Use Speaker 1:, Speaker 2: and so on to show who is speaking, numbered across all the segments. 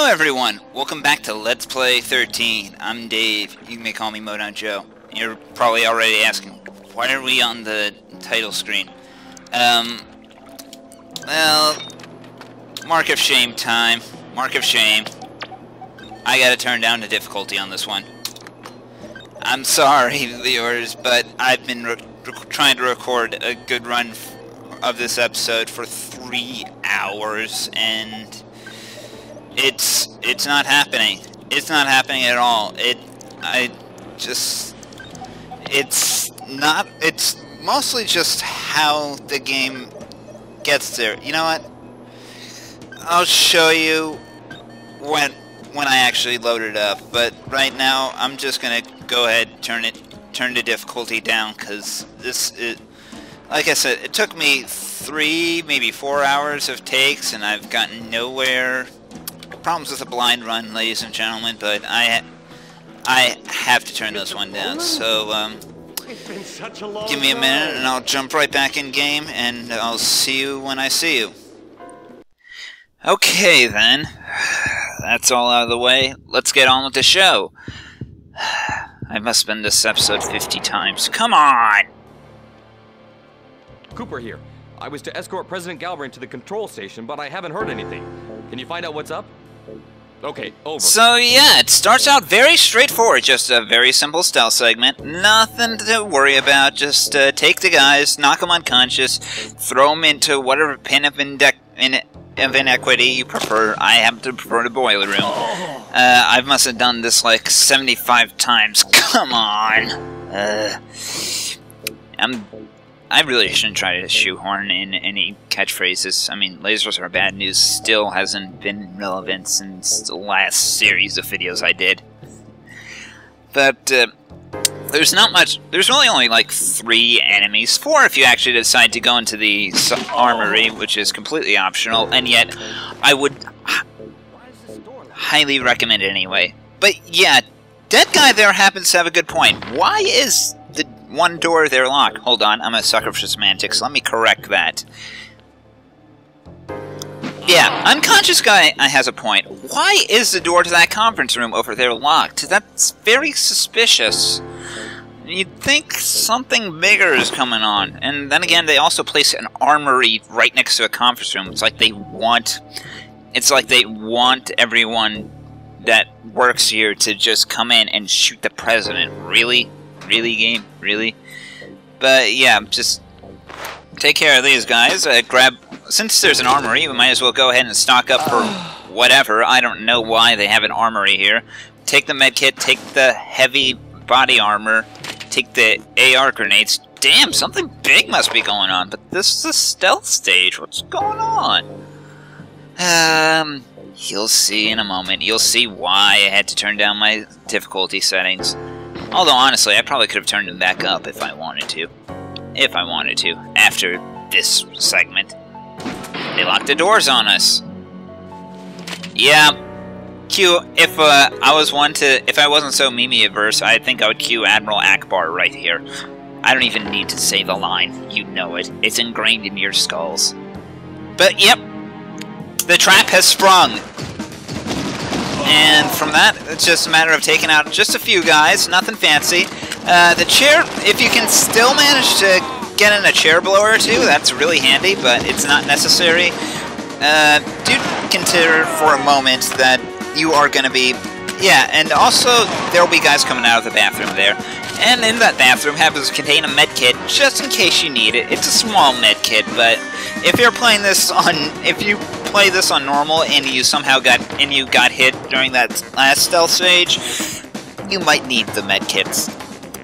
Speaker 1: Hello everyone, welcome back to Let's Play 13. I'm Dave, you may call me Modown Joe. You're probably already asking, why are we on the title screen? Well, mark of shame time. Mark of shame. I gotta turn down the difficulty on this one. I'm sorry, viewers, but I've been trying to record a good run of this episode for 3 hours, and it's not happening. It's not happening at all. It's mostly just how the game gets there. You know what? I'll show you when I actually load it up, but right now I'm just gonna go ahead and turn the difficulty down, because this is, like I said, it took me 3, maybe 4 hours of takes, and I've gotten nowhere. Problems with a blind run, ladies and gentlemen, but I have to turn this one down. So give me a minute and I'll jump right back in game, and I'll see you when I see you. Okay then, that's all out of the way. Let's get on with the show. I must spend this episode 50 times. Come on!
Speaker 2: Cooper here. I was to escort President Galbraith to the control station, but I haven't heard anything. Can you find out what's up? Okay, over.
Speaker 1: So yeah, it starts out very straightforward, just a very simple stealth segment. Nothing to worry about, just take the guys, knock them unconscious, throw them into whatever pin of inequity you prefer. I happen to prefer the boiler room. I must have done this like 75 times. Come on! I really shouldn't try to shoehorn in any catchphrases. I mean, lasers are bad news still hasn't been relevant since the last series of videos I did. But, there's not much. There's really only like 3 enemies. 4 if you actually decide to go into the armory, which is completely optional, and yet I would highly recommend it anyway. But yeah, that guy there happens to have a good point. Why is the one door there locked? Hold on, I'm a sucker for semantics. Let me correct that. Yeah, unconscious guy has a point. Why is the door to that conference room over there locked? That's very suspicious. You'd think something bigger is coming on. And then again, they also place an armory right next to a conference room. It's like they want everyone that works here to just come in and shoot the president. Really? Really, game? Really? But yeah, just take care of these guys. Since there's an armory, we might as well go ahead and stock up for whatever. I don't know why they have an armory here. Take the medkit, take the heavy body armor, take the AR grenades. Damn, something big must be going on. But this is a stealth stage. What's going on? You'll see in a moment. You'll see why I had to turn down my difficulty settings. Although, honestly, I probably could have turned them back up if I wanted to. After this segment. They locked the doors on us. Yeah. If I wasn't so meme-averse, I think I would cue Admiral Akbar right here. I don't even need to say the line. You know it. It's ingrained in your skulls. But, yep. The trap has sprung. And from that, it's just a matter of taking out just a few guys, nothing fancy. The chair, if you can still manage to get in a chair blower or two, that's really handy, but it's not necessary. Do consider for a moment that you are going to be... Yeah, and also, there will be guys coming out of the bathroom there. And in that bathroom happens to contain a medkit, just in case you need it. It's a small medkit, but if you're playing this on... If you play this on normal and you somehow got hit during that last stealth stage, you might need the medkits.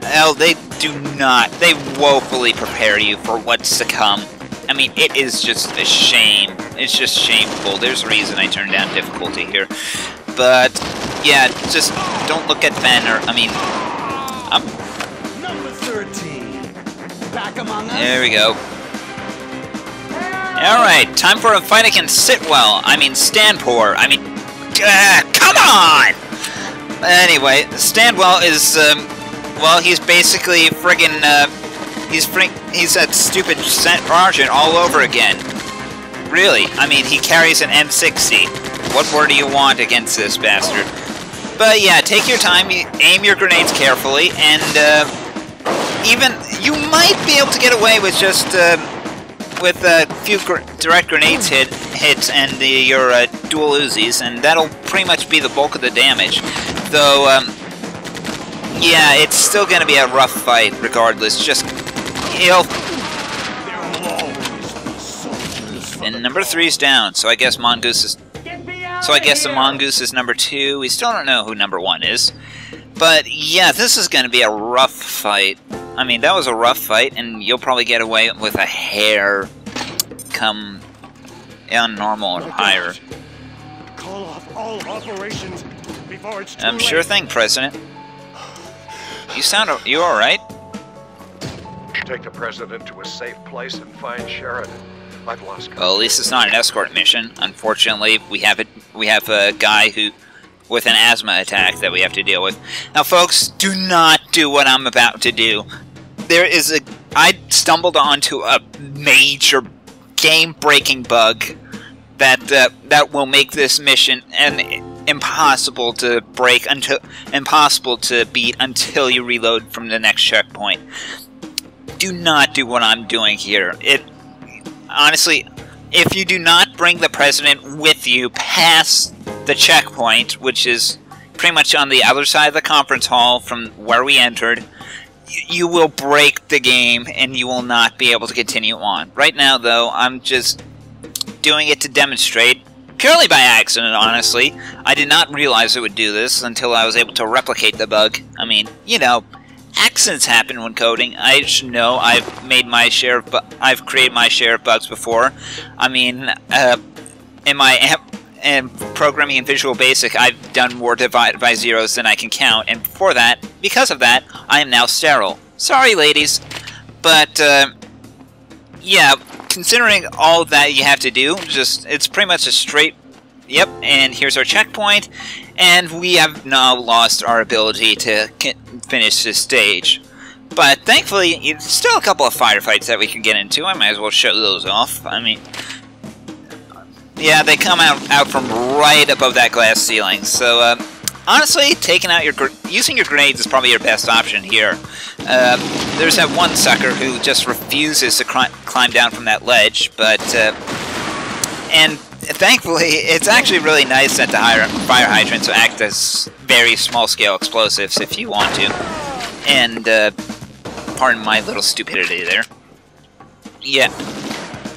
Speaker 1: Well, they do not. They woefully prepare you for what's to come. I mean, it is just a shame. It's just shameful. There's a reason I turned down difficulty here. But, yeah, just don't look at Ben or, I mean,
Speaker 3: Number 13. Back among us.
Speaker 1: There we go. Alright, time for a fight against Sitwell. I mean, Stanpor. I mean, come on! Anyway, Stanwell is, well, he's basically friggin', he's that stupid sergeant all over again. really. I mean, he carries an M60. What more do you want against this bastard? But yeah, take your time, aim your grenades carefully, and even you might be able to get away with just with a few direct grenades hits and your dual Uzis, and that'll pretty much be the bulk of the damage. Though, yeah, it's still going to be a rough fight regardless. Just, and number 3's down, so I guess Mongoose is. So I guess the Mongoose is number 2. We still don't know who number 1 is. But yeah, this is going to be a rough fight. I mean, that was a rough fight, and you'll probably get away with a hair come on normal or higher.
Speaker 3: Call off all operations before it's too late.
Speaker 1: Sure thing, President. You all right?
Speaker 4: Take the President to a safe place and find Sheridan. I've lost control.
Speaker 1: Well, at least it's not an escort mission. Unfortunately, we have a guy who with an asthma attack that we have to deal with. Now, folks, do not do what I'm about to do. I stumbled onto a major game-breaking bug that will make this mission impossible to beat until you reload from the next checkpoint. Do not do what I'm doing here. Honestly, if you do not bring the President with you past the checkpoint, which is pretty much on the other side of the conference hall from where we entered, you will break the game and you will not be able to continue on. Right now, though, I'm just doing it to demonstrate, purely by accident, honestly. I did not realize it would do this until I was able to replicate the bug. I mean, you know, accidents happen when coding. I should know I've created my share of bugs before. I mean, in programming in Visual Basic, I've done more divide by zeros than I can count, and because of that, I am now sterile. Sorry, ladies, but yeah, considering all that you have to do, it's pretty much a straight. Yep, and here's our checkpoint, and we have now lost our ability to finish this stage. But thankfully, it's still a couple of firefights that we can get into. I might as well show those off. I mean, yeah, they come out from right above that glass ceiling. So, honestly, using your grenades is probably your best option here. There's that one sucker who just refuses to climb down from that ledge, but and thankfully, it's actually really nice that the fire hydrants act as very small-scale explosives if you want to. And, pardon my little stupidity there. Yeah.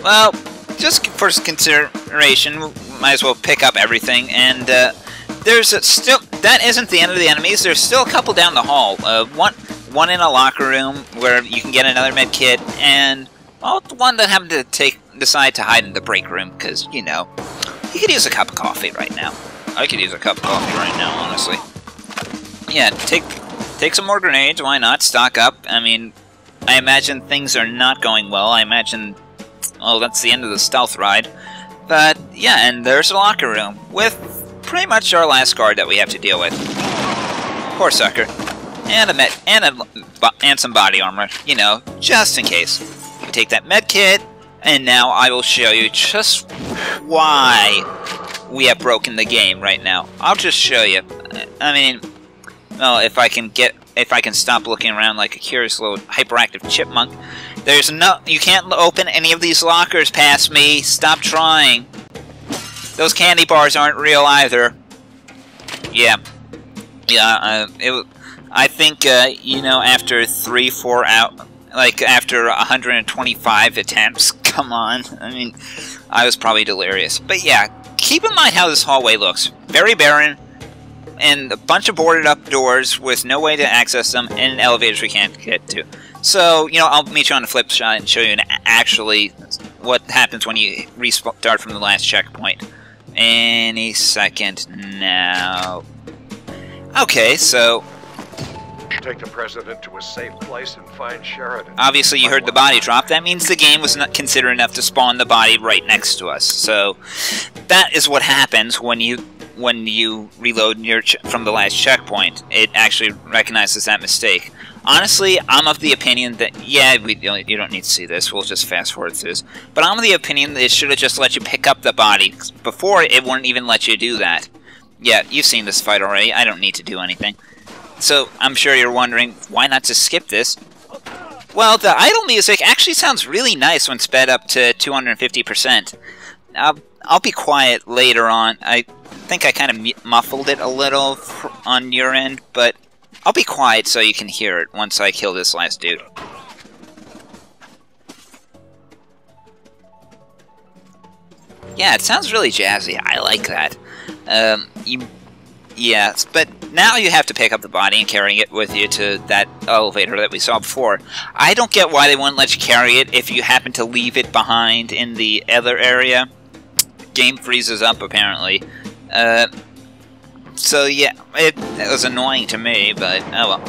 Speaker 1: Well, just for consideration, might as well pick up everything. And, that isn't the end of the enemies. There's still a couple down the hall. One in a locker room where you can get another med kit, and, well, the one that happened to decide to hide in the break room, because, you know, he could use a cup of coffee right now. I could use a cup of coffee right now, honestly. Yeah, take some more grenades, why not? Stock up. I mean, I imagine things are not going well. I imagine, well, that's the end of the stealth ride. But, yeah, and there's a locker room with pretty much our last guard that we have to deal with. Poor sucker. And some body armor, you know, just in case. You take that med kit, and now I will show you just why we have broken the game right now. I'll just show you. I mean, well, if I can stop looking around like a curious little hyperactive chipmunk. You can't open any of these lockers past me. Stop trying. Those candy bars aren't real either. Yeah. Yeah, I think, you know, after 3-4 after 125 attempts, come on, I mean, I was probably delirious. But yeah, keep in mind how this hallway looks. Very barren, and a bunch of boarded up doors with no way to access them, and elevators we can't get to. So, you know, I'll meet you on the flip side and show you actually what happens when you restart from the last checkpoint. Any second now. Okay, so
Speaker 4: Take the President to a safe place and find Sheridan.
Speaker 1: obviously you heard the body drop. That means the game was not considerate enough to spawn the body right next to us. So that is what happens when you when you reload from the last checkpoint, it actually recognizes that mistake. Honestly, I'm of the opinion that, yeah, you don't need to see this, we'll just fast forward through this, but I'm of the opinion that it should have just let you pick up the body. Before, it wouldn't even let you do that. Yeah, you've seen this fight already, I don't need to do anything. So, I'm sure you're wondering, why not just skip this? Well, the idle music actually sounds really nice when sped up to 250%. I'll be quiet later on. I think I kind of muffled it a little on your end, but I'll be quiet so you can hear it once I kill this last dude. Yeah, it sounds really jazzy. I like that. Yeah, but now you have to pick up the body and carry it with you to that elevator that we saw before. I don't get why they wouldn't let you carry it if you happen to leave it behind in the other area. Game freezes up, apparently. So yeah, it was annoying to me, but oh well.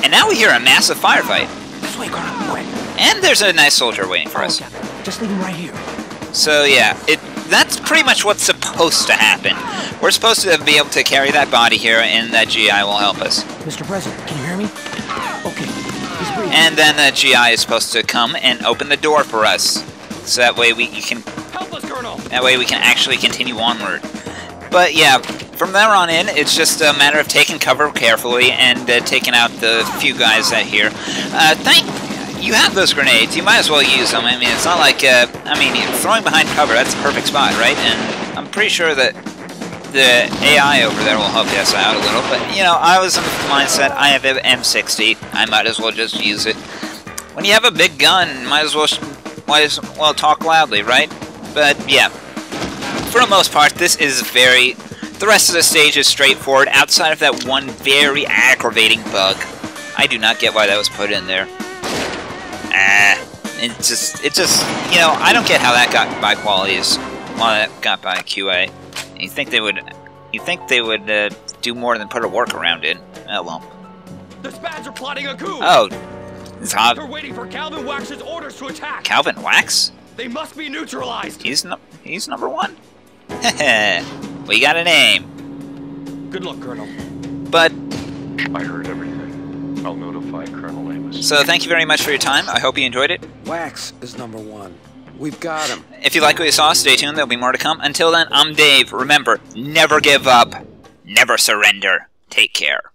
Speaker 1: And now we hear a massive firefight.
Speaker 5: This way, Colonel, quick.
Speaker 1: And there's a nice soldier waiting for us.
Speaker 5: Just leave him right here.
Speaker 1: So yeah, that's pretty much what's supposed to happen. We're supposed to be able to carry that body here, and that GI will help us.
Speaker 5: Mr. President, can you hear me? Okay, he's breathing.
Speaker 1: And then the GI is supposed to come and open the door for us, so that way you can
Speaker 2: Help us, Colonel!
Speaker 1: that way we can actually continue onward. But yeah, from there on in, it's just a matter of taking cover carefully and taking out the few guys that here. You have those grenades, you might as well use them. I mean, it's not like, throwing behind cover, that's the perfect spot, right? And I'm pretty sure that the AI over there will help us out a little, but, you know, I was in the mindset, I have an M60, I might as well just use it. When you have a big gun, might as well talk loudly, right? But, yeah, for the most part, this is the rest of the stage is straightforward, outside of that one very aggravating bug. I do not get why that was put in there. It just, you know, I don't get how that got by qualities, while that got by QA. You think they would do more than put a workaround in? Oh well.
Speaker 2: The Spads are plotting a coup!
Speaker 1: Oh,
Speaker 2: They're waiting for Calvin Wax's orders to attack!
Speaker 1: Calvin Wax?
Speaker 2: They must be neutralized!
Speaker 1: He's number one? We got a name.
Speaker 2: Good luck, Colonel.
Speaker 1: But
Speaker 4: I heard everything. I'll notify Colonel Amos.
Speaker 1: so thank you very much for your time. I hope you enjoyed it.
Speaker 6: Wax is number one. We've got him.
Speaker 1: If you like what you saw, stay tuned. There'll be more to come. Until then, I'm Dave. Remember, never give up. Never surrender. Take care.